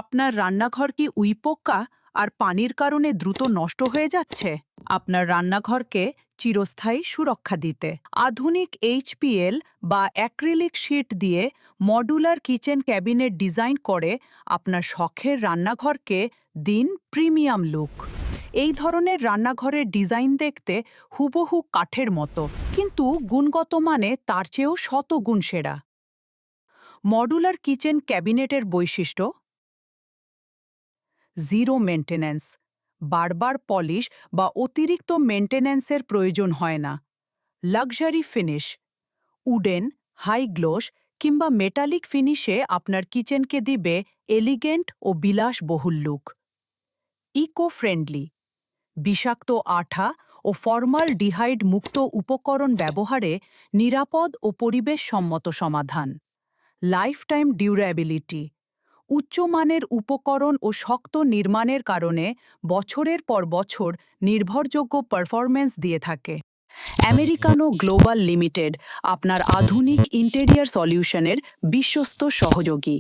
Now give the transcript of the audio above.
আপনার রান্নাঘর কি উইপোক্কা আর পানির কারণে দ্রুত নষ্ট হয়ে যাচ্ছে? আপনার রান্নাঘরকে চিরস্থায়ী সুরক্ষা দিতে আধুনিক এইচপিএল বা অ্যাক্রিলিক শীট দিয়ে মডুলার কিচেন ক্যাবিনেট ডিজাইন করে আপনার শখের রান্নাঘরকে দিন প্রিমিয়াম লুক। এই ধরনের রান্নাঘরের ডিজাইন দেখতে হুবহু কাঠের মতো, কিন্তু গুণগত মানে তার চেয়েও শত গুণ সেরা। মডুলার কিচেন ক্যাবিনেটের বৈশিষ্ট্য: জিরো মেন্টেন্যান্স, বারবার পলিশ বা অতিরিক্ত মেন্টেন্যান্সের প্রয়োজন হয় না। Luxury finish, wooden, high gloss কিংবা মেটালিক ফিনিশে আপনার কিচেনকে দিবে এলিগেন্ট ও বিলাসবহুল লুক। ইকো ফ্রেন্ডলি, বিষাক্ত আঠা ও ফর্মাল ডিহাইড মুক্ত উপকরণ ব্যবহারে নিরাপদ ও পরিবেশসম্মত সমাধান। লাইফটাইম ডিউরেবিলিটি, উচ্চমানের উপকরণ ও শক্ত নির্মাণের কারণে বছরের পর বছর নির্ভরযোগ্য পারফরম্যান্স দিয়ে থাকে। আমেরিকানো গ্লোবাল লিমিটেড, আপনার আধুনিক ইন্টেরিয়ার সলিউশনের বিশ্বস্ত সহযোগী।